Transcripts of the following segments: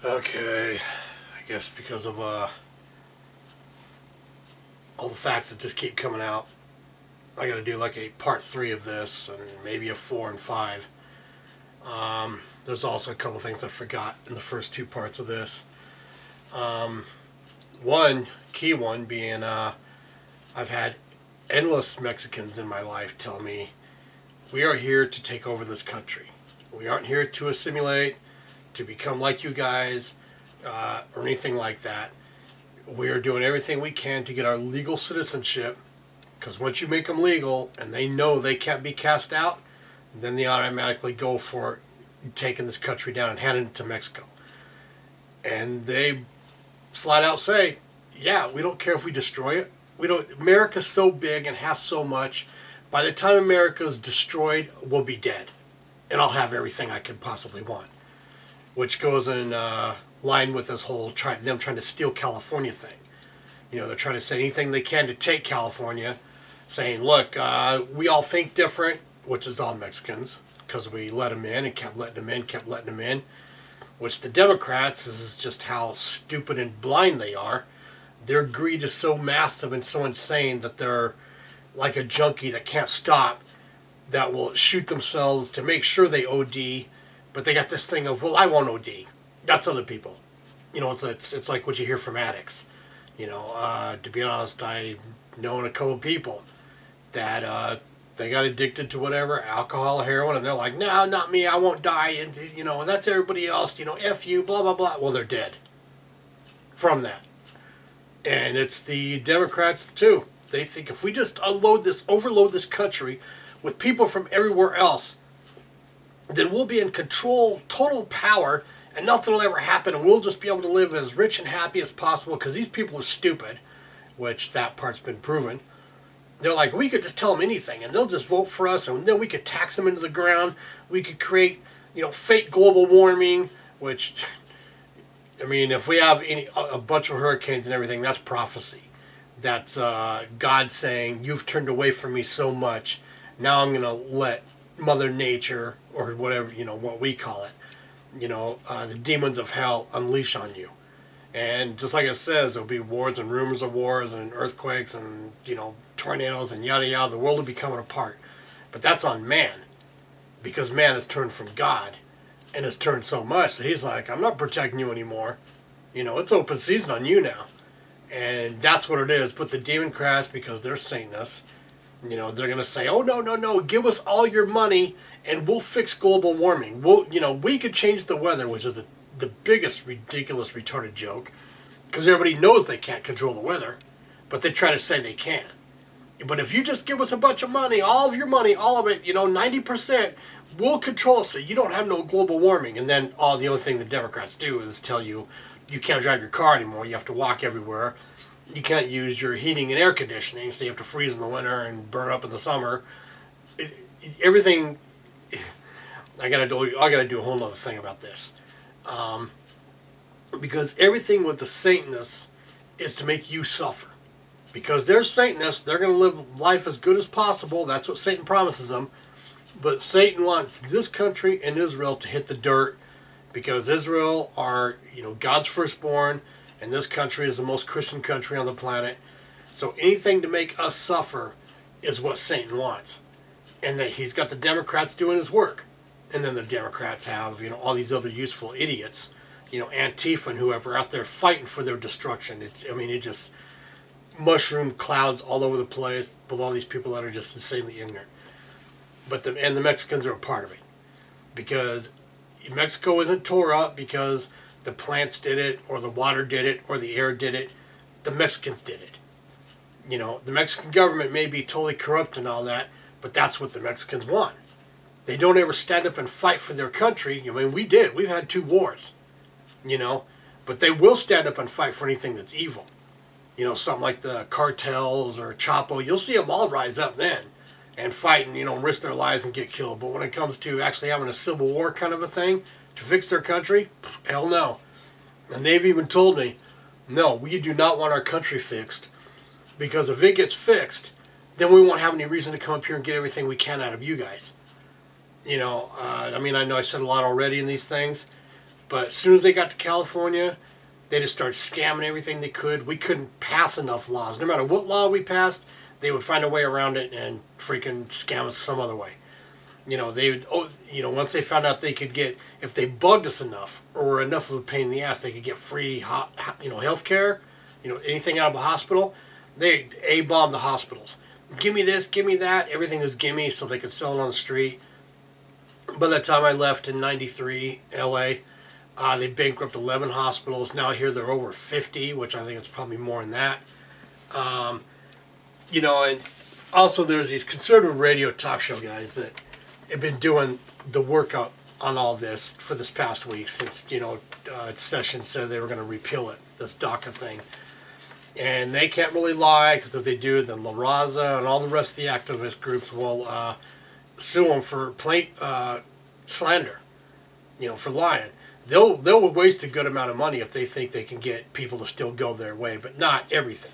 Okay, I guess because of all the facts that just keep coming out, I got to do like a part 3 of this and maybe a 4 and 5. There's also a couple things I forgot in the first 2 parts of this. One key one being I've had endless Mexicans in my life tell me we are here to take over this country. We aren't here to assimilate, to become like you guys, or anything like that. We are doing everything we can to get our legal citizenship, because once you make them legal and they know they can't be cast out, then they automatically go for taking this country down and handing it to Mexico. And they flat out say, yeah, we don't care if we destroy it. We don't. America's so big and has so much. By the time America's destroyed, we'll be dead. And I'll have everything I could possibly want. Which goes in line with this whole them trying to steal California thing. You know, they're trying to say anything they can to take California, saying, look, we all think different, which is all Mexicans, because we let them in and kept letting them in, which the Democrats, this is just how stupid and blind they are. Their greed is so massive and so insane that they're like a junkie that can't stop, that will shoot themselves to make sure they OD, but they got this thing of, well, I won't OD. That's other people. You know, it's like what you hear from addicts. You know, to be honest, I know a couple of people that they got addicted to whatever, alcohol, heroin, and they're like, no, not me, I won't die, and you know, that's everybody else, you know, F you, blah, blah, blah. Well, they're dead from that. And it's the Democrats, too. They think if we just overload this country with people from everywhere else, then we'll be in control, total power, and nothing will ever happen, and we'll just be able to live as rich and happy as possible because these people are stupid, which that part's been proven. They're like, we could just tell them anything, and they'll just vote for us, and then we could tax them into the ground. We could create, you know, fake global warming, which, I mean, if we have a bunch of hurricanes and everything, that's prophecy. That's God saying, you've turned away from me so much, now I'm going to let Mother Nature, or whatever, you know, what we call it, you know, the demons of hell unleash on you. And just like it says, there'll be wars and rumors of wars and earthquakes and, you know, tornadoes and yada yada. The world will be coming apart. But that's on man, because man has turned from God and has turned so much that he's like, I'm not protecting you anymore. You know, it's open season on you now. And that's what it is. But the Democrats, because they're Satanists, you know, they're going to say, oh, no, give us all your money and we'll fix global warming. We could change the weather, which is the biggest ridiculous retarded joke, because everybody knows they can't control the weather, but they try to say they can. But if you just give us a bunch of money, all of your money, all of it, you know, 90%, we'll control it so you don't have no global warming. And then the only thing the Democrats do is tell you, you can't drive your car anymore, you have to walk everywhere. You can't use your heating and air conditioning, so you have to freeze in the winter and burn up in the summer. Everything, I gotta do a whole other thing about this, because everything with the Satanists is to make you suffer. Because they're Satanists, they're gonna live life as good as possible. That's what Satan promises them. But Satan wants this country and Israel to hit the dirt, because Israel are, you know, God's firstborn. And this country is the most Christian country on the planet. So anything to make us suffer is what Satan wants. And that he's got the Democrats doing his work. And then the Democrats have, you know, all these other useful idiots, you know, Antifa and whoever out there fighting for their destruction. It just mushroom clouds all over the place with all these people that are just insanely ignorant. But the Mexicans are a part of it. Because Mexico isn't tore up because the plants did it, or the water did it, or the air did it. The Mexicans did it. You know, the Mexican government may be totally corrupt and all that, but that's what the Mexicans want. They don't ever stand up and fight for their country. I mean, we did. We've had 2 wars, you know, but they will stand up and fight for anything that's evil. You know, something like the cartels or Chapo, you'll see them all rise up then and fight and, you know, risk their lives and get killed. But when it comes to actually having a civil war kind of a thing, to fix their country? Hell no. And they've even told me, no, we do not want our country fixed, because if it gets fixed, then we won't have any reason to come up here and get everything we can out of you guys. You know, I mean, I know I said a lot already in these things, But as soon as they got to California, they just started scamming everything they could. We couldn't pass enough laws. No matter what law we passed, they would find a way around it and freaking scam us some other way. They would, once they found out they could get, if they bugged us enough or were enough of a pain in the ass, they could get free, health care, anything out of a hospital. They A-bombed the hospitals. Give me this, give me that. Everything was gimme so they could sell it on the street. By the time I left in 93, L.A., they bankrupted 11 hospitals. Now I hear they're over 50, which I think it's probably more than that. And also there's these conservative radio talk show guys that have been doing the workup on all this for this past week since, Sessions said they were going to repeal it, this DACA thing. And they can't really lie, because if they do, then La Raza and all the rest of the activist groups will sue them for slander, for lying. They'll waste a good amount of money if they think they can get people to still go their way, but not everything.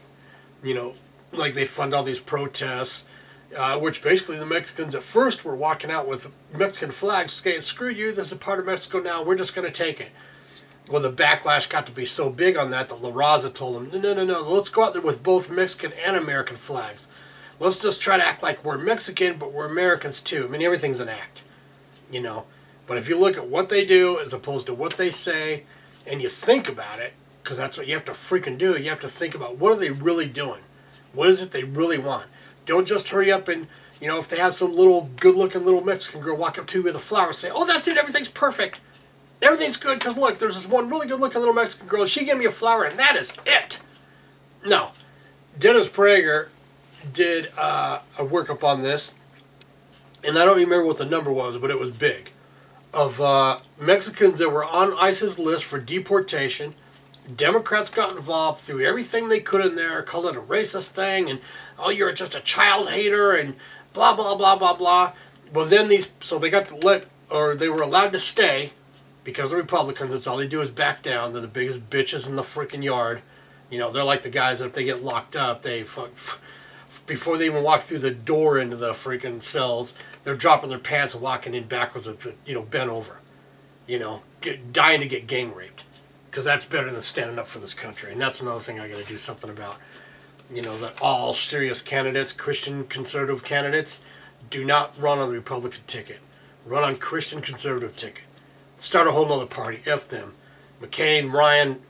Like they fund all these protests, which basically the Mexicans at first were walking out with Mexican flags saying, screw you, this is a part of Mexico now, we're just going to take it. Well, the backlash got to be so big on that La Raza told them, no, let's go out there with both Mexican and American flags. Let's just try to act like we're Mexican, but we're Americans too. I mean, everything's an act, But if you look at what they do as opposed to what they say, and you think about it, because that's what you have to freaking do, you have to think about what are they really doing? What is it they really want? Don't just hurry up and, if they have some little good-looking little Mexican girl walk up to you with a flower and say, oh, that's it, everything's perfect. Everything's good because, look, there's this one really good-looking little Mexican girl. She gave me a flower, and that is it. No. Dennis Prager did a workup on this, and I don't remember what the number was, but it was big, of Mexicans that were on ICE's list for deportation. Democrats got involved, threw everything they could in there, called it a racist thing, and, oh, you're just a child hater, and blah, blah, blah, blah, blah. Well, then so they got they were allowed to stay, because the Republicans, it's all they do is back down. They're the biggest bitches in the freaking yard. They're like the guys that if they get locked up, before they even walk through the door into the freaking cells, they're dropping their pants and walking in backwards, bent over. Dying to get gang raped. Because that's better than standing up for this country. And that's another thing I got to do something about. That all serious candidates, Christian conservative candidates, do not run on the Republican ticket. Run on Christian conservative ticket. Start a whole nother party. F them. McCain, Ryan,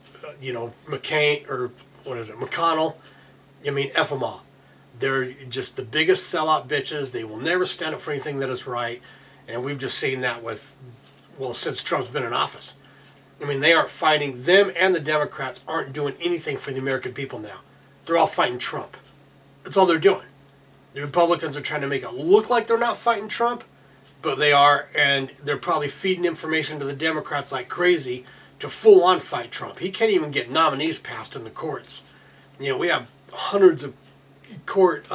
McCain, or what is it, McConnell. F them all. They're just the biggest sellout bitches. They will never stand up for anything that is right. And we've just seen that since Trump's been in office. They aren't fighting, them and the Democrats aren't doing anything for the American people now. They're all fighting Trump. That's all they're doing. The Republicans are trying to make it look like they're not fighting Trump, but they are, and they're probably feeding information to the Democrats like crazy to full-on fight Trump. He can't even get nominees passed in the courts. We have hundreds of court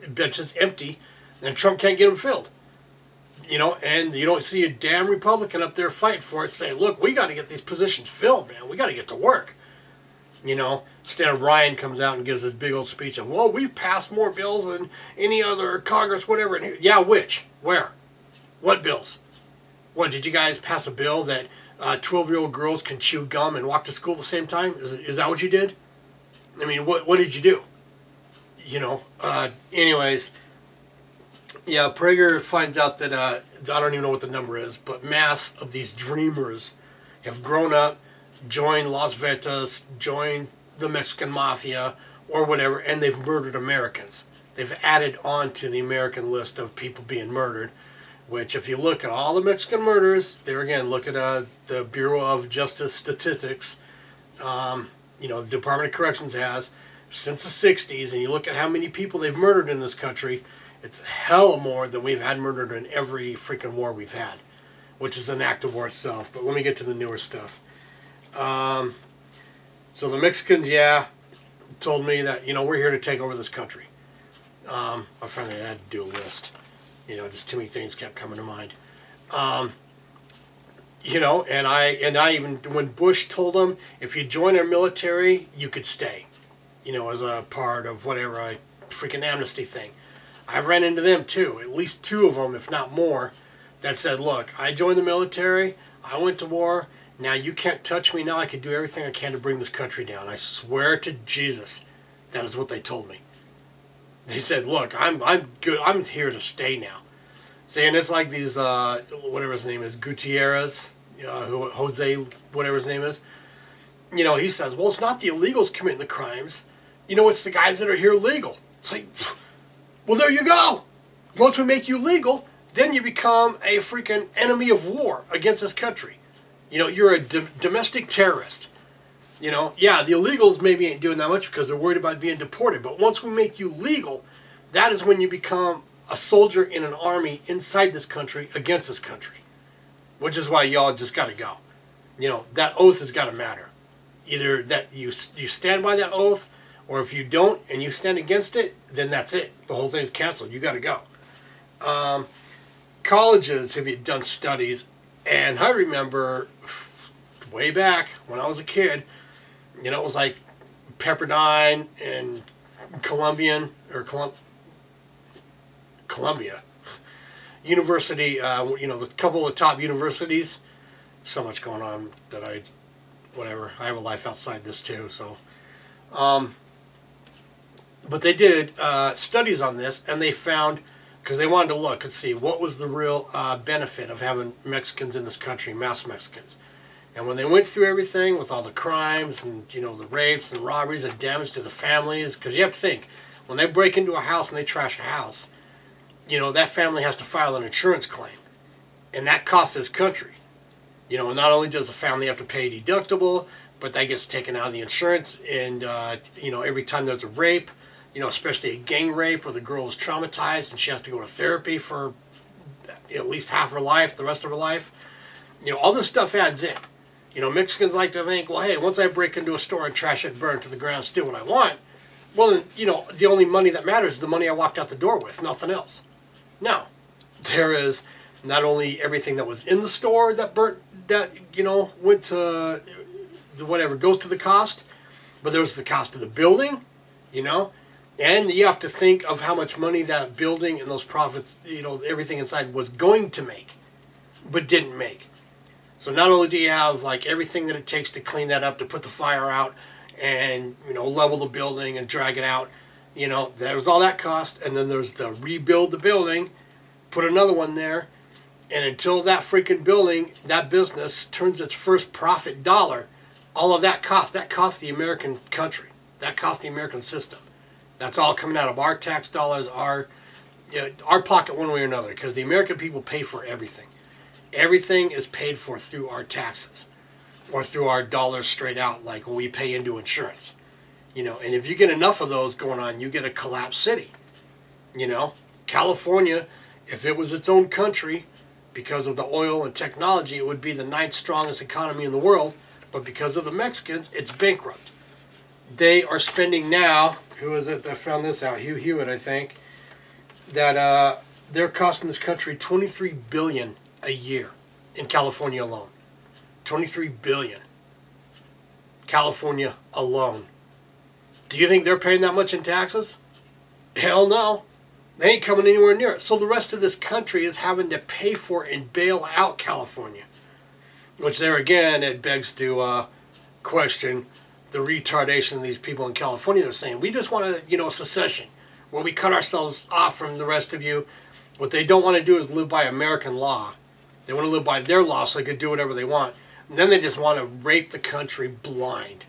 benches empty, and Trump can't get them filled. And you don't see a damn Republican up there fighting for it saying, look, we got to get these positions filled, man. We got to get to work. Instead of Ryan comes out and gives this big old speech of, well, we've passed more bills than any other Congress, whatever. Yeah, which? Where? What bills? What, did you guys pass a bill that 12-year-old girls can chew gum and walk to school at the same time? Is that what you did? What did you do? Anyways... Yeah, Prager finds out that, I don't even know what the number is, but mass of these dreamers have grown up, joined Las Vegas, joined the Mexican Mafia, or whatever, and they've murdered Americans. They've added on to the American list of people being murdered, which if you look at all the Mexican murders, there again, look at the Bureau of Justice Statistics, the Department of Corrections has, since the 60s, and you look at how many people they've murdered in this country, it's hell more than we've had murdered in every freaking war we've had, which is an act of war itself. But let me get to the newer stuff. So the Mexicans, told me that, we're here to take over this country. I finally had to do a list. Just too many things kept coming to mind. And I even, when Bush told them, if you join our military, you could stay, as a part of whatever, a freaking amnesty thing. I've ran into them too, at least two of them, if not more, that said, look, I joined the military, I went to war, Now you can't touch me. Now I can do everything I can to bring this country down. I swear to Jesus, that is what they told me. They said, look, I'm good. I'm here to stay now. Saying it's like these, whatever his name is, Gutierrez, Jose, whatever his name is. He says, well, it's not the illegals committing the crimes. It's the guys that are here legal. It's like, well, there you go. Once we make you legal, then you become a freaking enemy of war against this country. You're a domestic terrorist. Yeah, the illegals maybe ain't doing that much because they're worried about being deported. But once we make you legal, that is when you become a soldier in an army inside this country against this country. Which is why y'all just got to go. That oath has got to matter. Either that you stand by that oath, or if you don't and you stand against it, then that's it. The whole thing is canceled. You got to go. Colleges have done studies, and I remember way back when I was a kid, it was like Pepperdine and Columbia University, the couple of top universities. So much going on that I have a life outside this too. So, but they did studies on this, and they found, because they wanted to look and see what was the real benefit of having Mexicans in this country, mass Mexicans. And when they went through everything with all the crimes and, the rapes and robberies and damage to the families, because you have to think, when they break into a house and they trash a house, that family has to file an insurance claim. And that costs this country. Not only does the family have to pay a deductible, but that gets taken out of the insurance. And, every time there's a rape, especially a gang rape where the girl is traumatized and she has to go to therapy for at least half her life, the rest of her life, all this stuff adds in. Mexicans like to think, well, hey, once I break into a store and trash it, burn to the ground, steal what I want, well, then, the only money that matters is the money I walked out the door with, nothing else. No. There is not only everything that was in the store that burnt, that, went to whatever, goes to the cost, but there's the cost of the building, and you have to think of how much money that building and those profits, everything inside was going to make, but didn't make. So not only do you have like everything that it takes to clean that up, to put the fire out and, level the building and drag it out, there's all that cost. And then there's the rebuild the building, put another one there. And until that freaking building, that business turns its first profit dollar, all of that costs the American country. That costs the American system. That's all coming out of our tax dollars, our pocket one way or another, because the American people pay for everything. Everything is paid for through our taxes or through our dollars straight out, like when we pay into insurance. And if you get enough of those going on, you get a collapsed city. California, if it was its own country, because of the oil and technology, it would be the 9th strongest economy in the world. But because of the Mexicans, it's bankrupt. They are spending now, who is it that found this out? Hugh Hewitt, I think, that they're costing this country $23 billion a year in California alone. $23 billion. California alone. Do you think they're paying that much in taxes? Hell no. They ain't coming anywhere near it. So the rest of this country is having to pay for and bail out California. Which there again, it begs to question the retardation of these people in California. They're saying, we just want a secession, where we cut ourselves off from the rest of you. What they don't want to do is live by American law. They want to live by their law so they can do whatever they want. And then they just want to rape the country blind.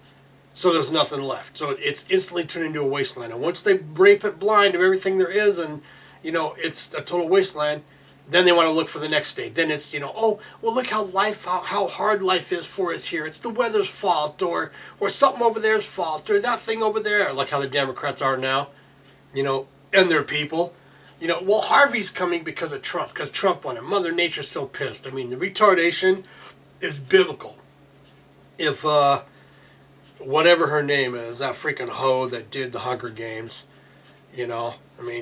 So there's nothing left. So it's instantly turned into a wasteland. And once they rape it blind of everything there is, and, it's a total wasteland, then they want to look for the next state. Then it's, oh, well, look how hard life is for us here. It's the weather's fault, or something over there's fault, or that thing over there. Like how the Democrats are now, and their people. Well, Harvey's coming because of Trump, because Trump won it. Mother Nature's so pissed. I mean, the retardation is biblical. If, whatever her name is, that freaking hoe that did the Hunger Games,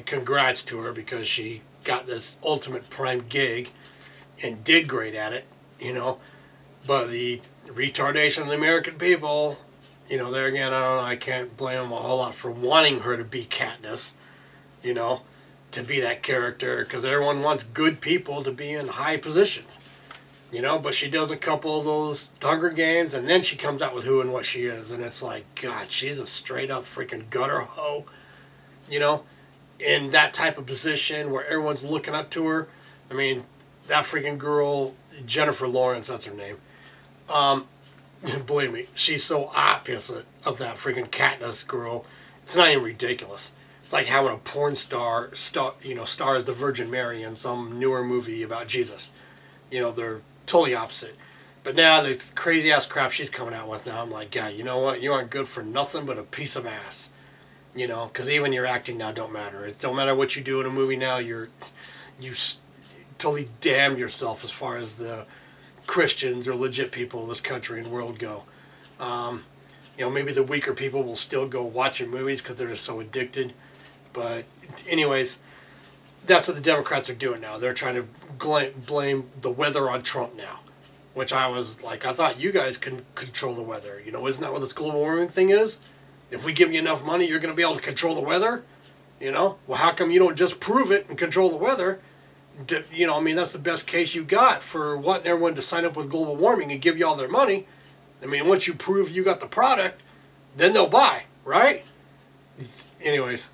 congrats to her, because she got this ultimate prime gig and did great at it, but the retardation of the American people, there again, I don't know, I can't blame them a whole lot for wanting her to be Katniss, to be that character, because everyone wants good people to be in high positions, But she does a couple of those Hunger Games, and then she comes out with who and what she is, and it's like, God, she's a straight up freaking gutter hoe, you know, in that type of position where everyone's looking up to her. I mean, that freaking girl, Jennifer Lawrence, that's her name. Believe me, she's so opposite of that freaking Katniss girl. It's not even ridiculous. It's like having a porn star as the Virgin Mary in some newer movie about Jesus. They're totally opposite. But now the crazy ass crap she's coming out with now, I'm like, God, you know what? You aren't good for nothing but a piece of ass. Because even your acting now don't matter. It don't matter what you do in a movie now. You totally damned yourself as far as the Christians or legit people in this country and world go. Maybe the weaker people will still go watching movies because they're just so addicted. But anyways, that's what the Democrats are doing now. They're trying to blame the weather on Trump now. Which I was like, I thought you guys can control the weather. Isn't that what this global warming thing is? If we give you enough money, you're going to be able to control the weather? Well, how come you don't just prove it and control the weather? That's the best case you got for wanting everyone to sign up with global warming and give you all their money. Once you prove you got the product, then they'll buy, right? Anyways,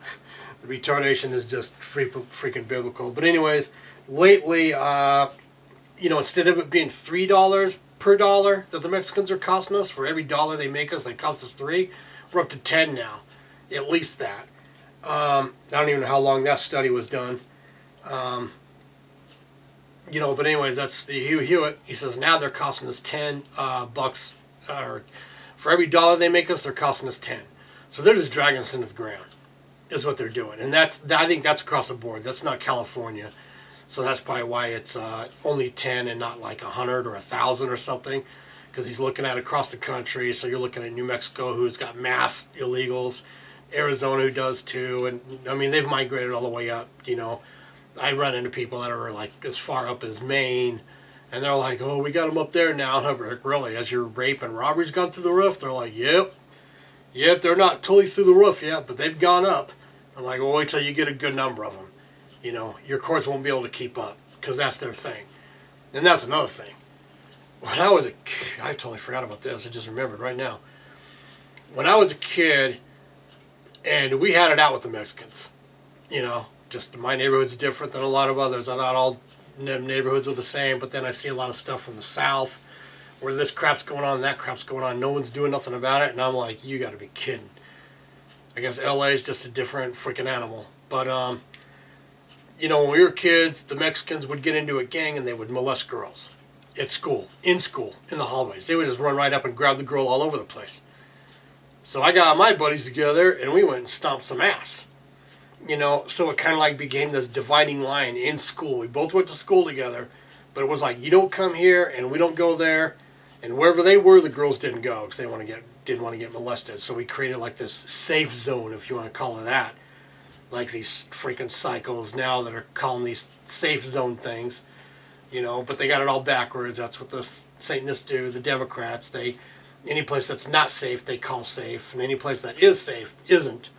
the retardation is just freaking biblical. But anyways, lately, instead of it being $3 per dollar that the Mexicans are costing us, for every dollar they make us, they cost us $3, we're up to 10 now. At least that. I don't even know how long that study was done. But anyways, that's the Hugh Hewitt. He says now they're costing us $10 bucks, or for every dollar they make us, they're costing us 10. So they're just dragging us into the ground, is what they're doing. And I think that's across the board. That's not California. So that's probably why it's only 10 and not like 100 or 1,000 or something, because he's looking at across the country. So you're looking at New Mexico, who's got mass illegals, Arizona, who does too, and they've migrated all the way up. I run into people that are like as far up as Maine, and they're like, "Oh, we got them up there now." And I'm like, really? Has your rape and robberies gone through the roof? They're like, "Yep, they're not totally through the roof yet, but they've gone up." I'm like, "Well, wait till you get a good number of them. Your courts won't be able to keep up because that's their thing." And that's another thing. When I was a kid, I totally forgot about this. I just remembered right now. When I was a kid, and we had it out with the Mexicans, just my neighborhood's different than a lot of others. I thought all neighborhoods are the same, but then I see a lot of stuff from the South where this crap's going on and that crap's going on. No one's doing nothing about it, and I'm like, you got to be kidding. I guess LA is just a different freaking animal. But when we were kids, the Mexicans would get into a gang and they would molest girls at school, in the hallways. They would just run right up and grab the girl all over the place. So I got my buddies together and we went and stomped some ass. So it kind of like became this dividing line in school. We both went to school together, but it was like, you don't come here and we don't go there. And wherever they were, the girls didn't go because they didn't want to get molested. So we created like this safe zone, if you want to call it that. Like these freaking psychos now that are calling these safe zone things, but they got it all backwards. That's what the Satanists do, the Democrats. Any place that's not safe, they call safe, and any place that is safe isn't,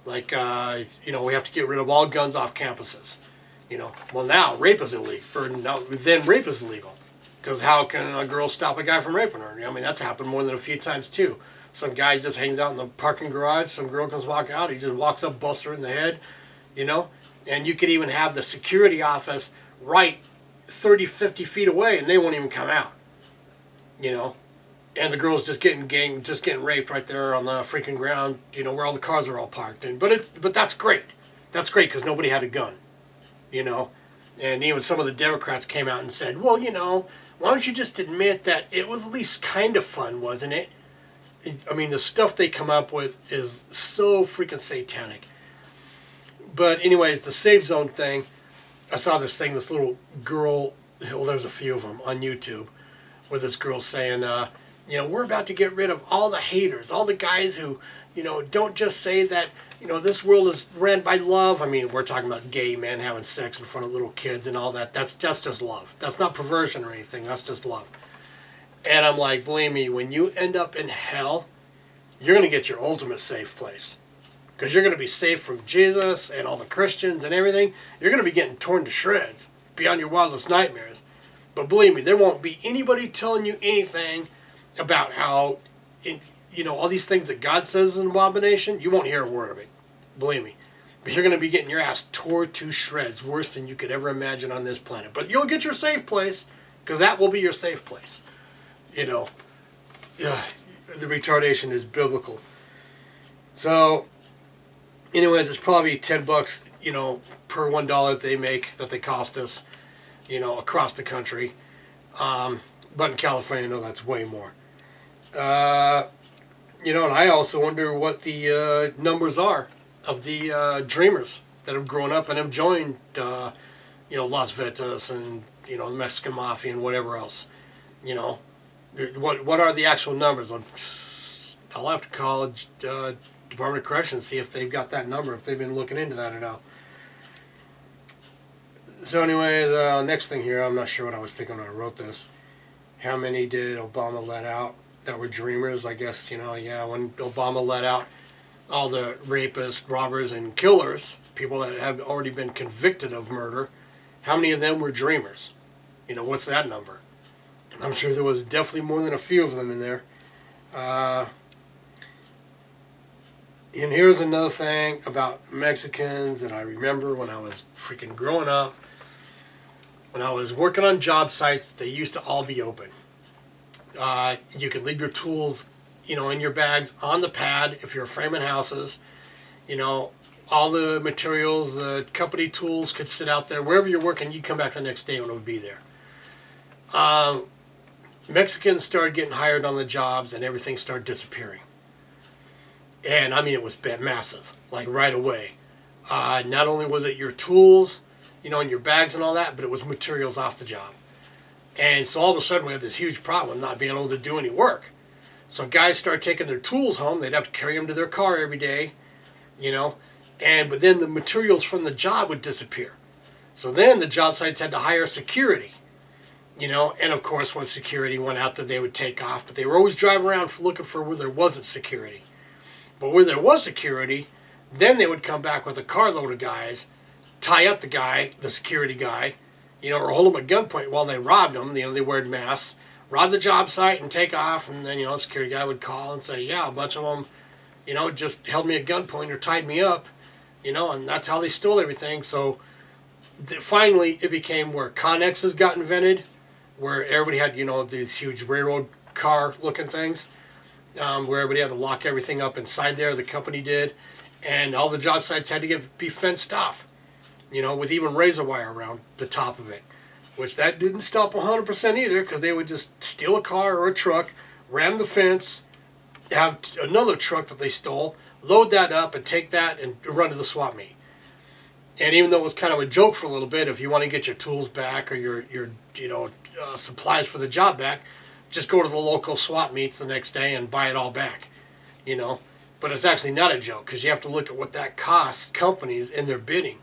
Like, we have to get rid of all guns off campuses, Well, now rape is illegal, then rape is illegal, because how can a girl stop a guy from raping her? That's happened more than a few times too. Some guy just hangs out in the parking garage. Some girl comes walking out. He just walks up, busts her in the head, And you could even have the security office right 30, 50 feet away, and they won't even come out, And the girl's just getting raped right there on the freaking ground, where all the cars are all parked. But that's great. That's great because nobody had a gun, And even some of the Democrats came out and said, well, why don't you just admit that it was at least kind of fun, wasn't it? The stuff they come up with is so freaking satanic. But anyways, the safe zone thing, I saw this little girl, well, there's a few of them on YouTube, where this girl's saying, we're about to get rid of all the haters, all the guys who, don't just say that, this world is ran by love. We're talking about gay men having sex in front of little kids and all that. That's just love. That's not perversion or anything. That's just love. And I'm like, believe me, when you end up in hell, you're going to get your ultimate safe place. Because you're going to be safe from Jesus and all the Christians and everything. You're going to be getting torn to shreds beyond your wildest nightmares. But believe me, there won't be anybody telling you anything about how, all these things that God says is an abomination. You won't hear a word of it. Believe me. But you're going to be getting your ass tore to shreds, worse than you could ever imagine on this planet. But you'll get your safe place, because that will be your safe place. The retardation is biblical. So, anyways, it's probably $10, per $1 they make that they cost us, across the country. But in California, no, that's way more. And I also wonder what the numbers are of the dreamers that have grown up and have joined, Las Vegas and, the Mexican Mafia and whatever else. What are the actual numbers? I'll have to call Department of Corrections, see if they've got that number, if they've been looking into that or not. So anyways, next thing here, I'm not sure what I was thinking when I wrote this. How many did Obama let out that were dreamers? I guess, when Obama let out all the rapists, robbers, and killers, people that have already been convicted of murder, how many of them were dreamers? What's that number? I'm sure there was definitely more than a few of them in there. And here's another thing about Mexicans that I remember when I was freaking growing up. When I was working on job sites, they used to all be open. You could leave your tools, in your bags on the pad if you're framing houses. All the materials, the company tools could sit out there. Wherever you're working, you'd come back the next day when it would be there. Mexicans started getting hired on the jobs and everything started disappearing. And I mean, it was massive, like right away. Not only was it your tools, and your bags and all that, but it was materials off the job. And so all of a sudden we had this huge problem not being able to do any work. So guys started taking their tools home. They'd have to carry them to their car every day, but then the materials from the job would disappear. So then the job sites had to hire security, and of course when security went out there, they would take off, but they were always driving around looking for where there wasn't security. But where there was security, then they would come back with a carload of guys, tie up the security guy, or hold him at gunpoint while they robbed him. They wore masks, rob the job site and take off. And then, the security guy would call and say, yeah, a bunch of them, just held me at gunpoint or tied me up, and that's how they stole everything. So finally it became where Connexes got invented, where everybody had, these huge railroad car looking things. Where everybody had to lock everything up inside there, the company did, and all the job sites had to be fenced off, with even razor wire around the top of it, which that didn't stop 100% either, because they would just steal a car or a truck, ram the fence, have another truck that they stole, load that up and take that and run to the swap meet. And even though it was kind of a joke for a little bit, if you want to get your tools back or your supplies for the job back, just go to the local swap meets the next day and buy it all back, But it's actually not a joke, because you have to look at what that costs companies in their bidding.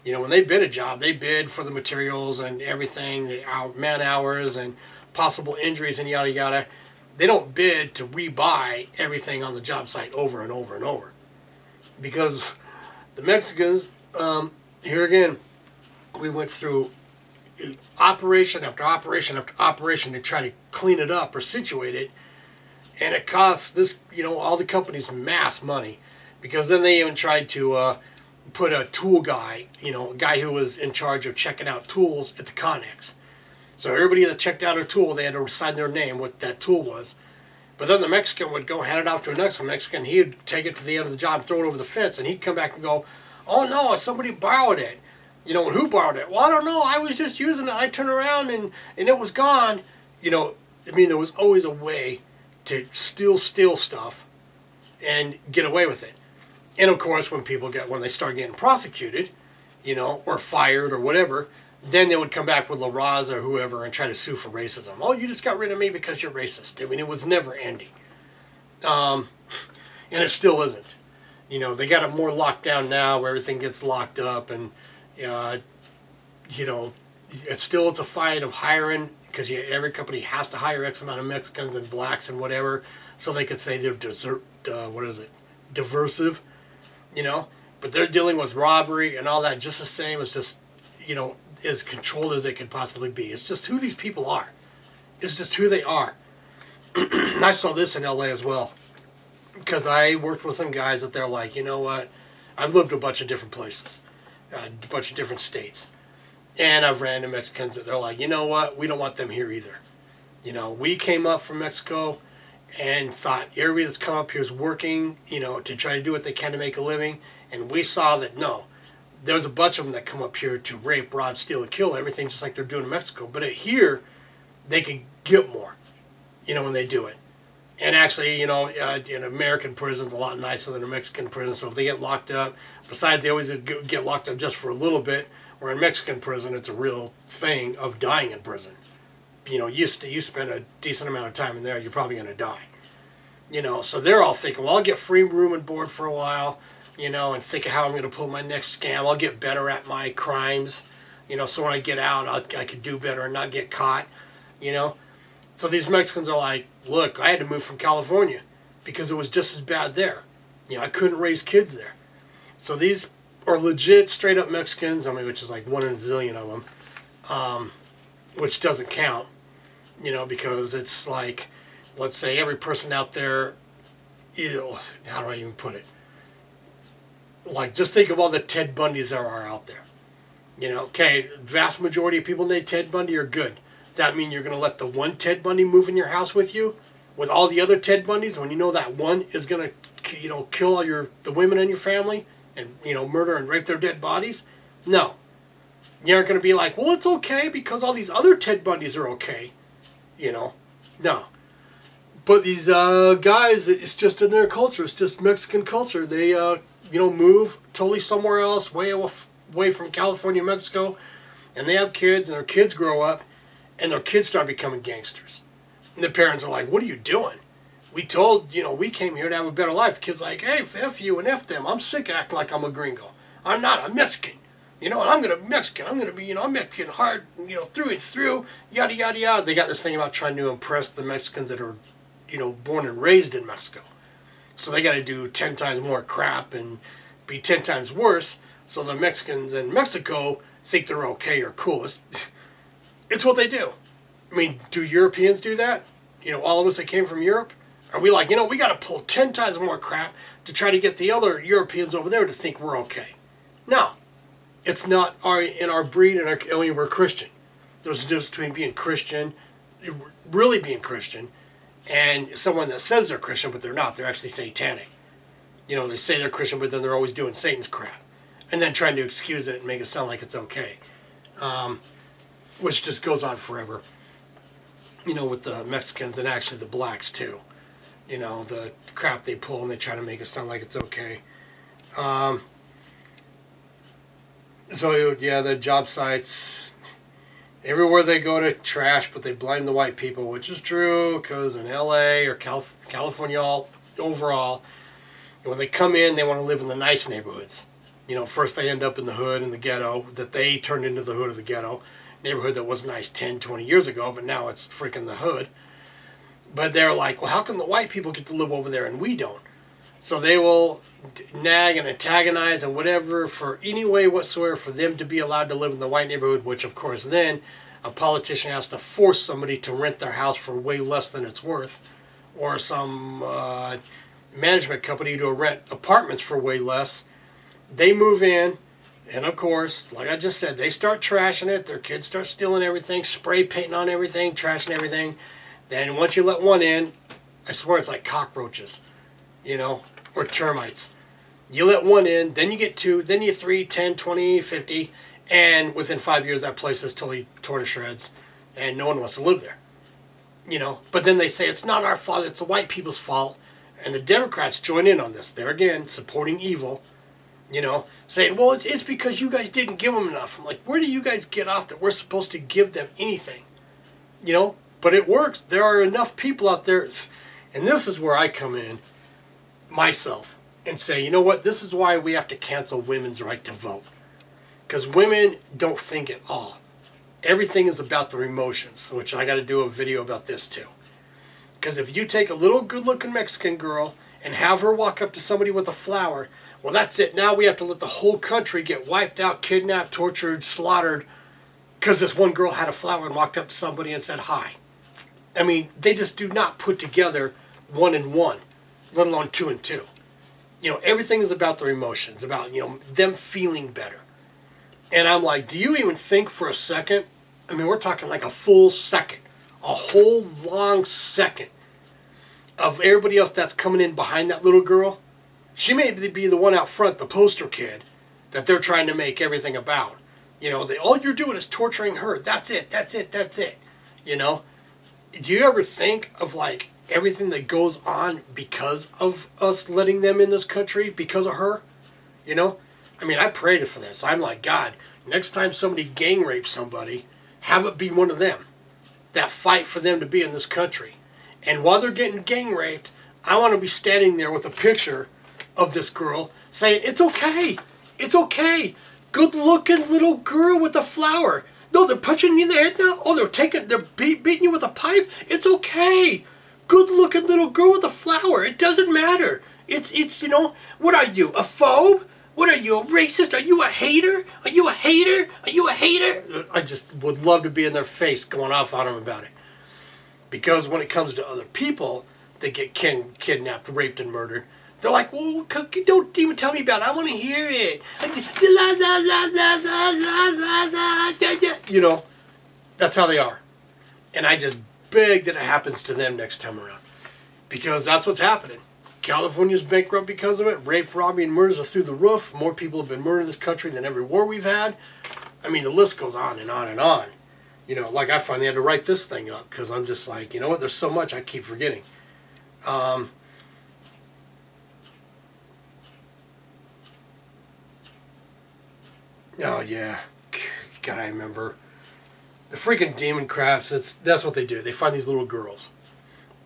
When they bid a job, they bid for the materials and everything, the man hours and possible injuries and yada yada. They don't bid to rebuy everything on the job site over and over and over. Because the Mexicans, here again, we went through operation after operation after operation to try to clean it up or situate it, and it costs this, all the companies mass money, because then they even tried to put a tool guy, a guy who was in charge of checking out tools at the Connex. So everybody that checked out a tool, they had to sign their name, what that tool was. But then the Mexican would go hand it off to a next Mexican. He'd take it to the end of the job, throw it over the fence, and he'd come back and go, oh no, somebody borrowed it. And who borrowed it? Well, I don't know. I was just using it. I turned around and it was gone. There was always a way to steal stuff and get away with it. And of course, when they start getting prosecuted, or fired or whatever, then they would come back with La Raza or whoever and try to sue for racism. Oh, you just got rid of me because you're racist. It was never ending. And it still isn't. They got it more locked down now, where everything gets locked up, and it's a fight of hiring, because every company has to hire X amount of Mexicans and blacks and whatever, so they could say they're diversive, But they're dealing with robbery and all that just the same as just, as controlled as it could possibly be. It's just who these people are. It's just who they are. And I saw this in LA as well. Because I worked with some guys that they're like, you know what? I've lived a bunch of different places. A bunch of different states. And I've ran into Mexicans that they're like, you know what? We don't want them here either. You know, we came up from Mexico and thought everybody that's come up here is working, you know, to try to do what they can to make a living. And we saw that, no, there's a bunch of them that come up here to rape, rob, steal, and kill everything just like they're doing in Mexico. But here, they can get more, you know, when they do it. And actually, you know, in American prisons, a lot nicer than a Mexican prison. So if they get locked up, besides they always get locked up just for a little bit, where in Mexican prison, it's a real thing of dying in prison. You know, you spend a decent amount of time in there, you're probably going to die. You know, so they're all thinking, well, I'll get free room and board for a while, you know, and think of how I'm going to pull my next scam. I'll get better at my crimes, you know, so when I get out, I could do better and not get caught, you know. So these Mexicans are like, look, I had to move from California because it was just as bad there. You know, I couldn't raise kids there. So these are legit, straight up Mexicans, I mean, which is like 1 in a zillion of them, which doesn't count, you know, because it's like, let's say every person out there, how do I even put it? Like, just think of all the Ted Bundys there are out there. You know, okay, vast majority of people named Ted Bundy are good. Does that mean you're going to let the one Ted Bundy move in your house with you? With all the other Ted Bundys, when you know that one is going to, you know, kill all the women in your family and, you know, murder and rape their dead bodies? No. You aren't going to be like, well, it's okay because all these other Ted Bundys are okay. You know? No. But these guys, it's just in their culture. It's just Mexican culture. They, you know, move totally somewhere else, way away from California, Mexico, and they have kids, and their kids grow up, and their kids start becoming gangsters. And the parents are like, what are you doing? We told, you know, we came here to have a better life. The kid's like, hey, F you and F them. I'm sick of acting like I'm a gringo. I'm not. I'm Mexican. You know, and I'm going to be Mexican. I'm going to be, you know, I'm Mexican hard, you know, through and through, yada, yada, yada. They got this thing about trying to impress the Mexicans that are, you know, born and raised in Mexico. So they got to do 10 times more crap and be 10 times worse. So the Mexicans in Mexico think they're okay or cool. It's what they do. I mean, do Europeans do that? You know, all of us that came from Europe? Are we like, you know, we got to pull 10 times more crap to try to get the other Europeans over there to think we're okay? No. It's not in our breed, and I mean, we're Christian. There's a difference between being Christian, really being Christian, and someone that says they're Christian, but they're not. They're actually satanic. You know, they say they're Christian, but then they're always doing Satan's crap. And then trying to excuse it and make it sound like it's okay. Which just goes on forever. You know, with the Mexicans and actually the blacks, too. You know, the crap they pull and they try to make it sound like it's okay. So, yeah, the job sites, everywhere they go to trash, but they blame the white people, which is true, because in LA or California overall, when they come in, they want to live in the nice neighborhoods. You know, first they end up in the hood, in the ghetto, that they turned into the hood of the ghetto. Neighborhood that was nice 10, 20 years ago, but now it's freaking the hood. But they're like, well, how come the white people get to live over there and we don't? So they will nag and antagonize and whatever for any way whatsoever for them to be allowed to live in the white neighborhood, which of course then a politician has to force somebody to rent their house for way less than it's worth, or some management company to rent apartments for way less. They move in, and of course, like I just said, they start trashing it. Their kids start stealing everything, spray painting on everything, trashing everything. Then once you let one in, I swear it's like cockroaches, you know, or termites. You let one in, then you get 2, then you 3, 10, 20, 50, and within 5 years that place is totally torn to shreds, and no one wants to live there. You know, but then they say it's not our fault, it's the white people's fault, and the Democrats join in on this. They're again supporting evil. You know, saying, well, it's because you guys didn't give them enough. I'm like, where do you guys get off that we're supposed to give them anything? You know, but it works. There are enough people out there. And this is where I come in, myself, and say, you know what? This is why we have to cancel women's right to vote. Because women don't think at all. Everything is about their emotions, which I got to do a video about this too. Because if you take a little good-looking Mexican girl and have her walk up to somebody with a flower, well, that's it. Now we have to let the whole country get wiped out, kidnapped, tortured, slaughtered, because this one girl had a flower and walked up to somebody and said hi. I mean, they just do not put together 1 and 1, let alone 2 and 2. You know, everything is about their emotions, about, you know, them feeling better. And I'm like, do you even think for a second? I mean, we're talking like a full second, a whole long second of everybody else that's coming in behind that little girl. She may be the one out front, the poster kid, that they're trying to make everything about. You know, all you're doing is torturing her. That's it, that's it, that's it. You know? Do you ever think of, like, everything that goes on because of us letting them in this country, because of her? You know? I mean, I prayed for this. I'm like, God, next time somebody gang rapes somebody, have it be one of them that fight for them to be in this country. And while they're getting gang raped, I want to be standing there with a picture of this girl saying, it's okay, it's okay. Good looking little girl with a flower. No, they're punching you in the head now. Oh, they're beating you with a pipe. It's okay. Good looking little girl with a flower. It doesn't matter. It's you know, what are you, a phobe? What are you, a racist? Are you a hater? Are you a hater? Are you a hater? I just would love to be in their face going off on them about it. Because when it comes to other people that get kidnapped, raped, and murdered, they're like, well, don't even tell me about it. I want to hear it. You know, that's how they are. And I just beg that it happens to them next time around. Because that's what's happening. California's bankrupt because of it. Rape, robbery, and murders are through the roof. More people have been murdered in this country than every war we've had. I mean, the list goes on and on and on. You know, like I finally had to write this thing up because I'm just like, you know what, there's so much I keep forgetting. Oh, yeah. God, I remember. The freaking demon crabs, that's what they do. They find these little girls.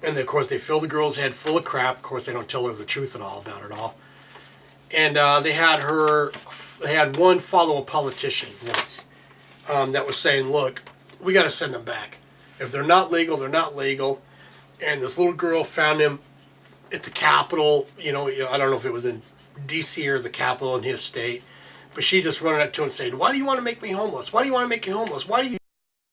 And, of course, they fill the girl's head full of crap. Of course, they don't tell her the truth at all about it all. And they had one follow a politician once that was saying, look, we got to send them back. If they're not legal, they're not legal. And this little girl found him at the Capitol. You know, I don't know if it was in D.C. or the Capitol in his state. But she just running up to him saying, why do you want to make me homeless? Why do you want to make me homeless? Why do you...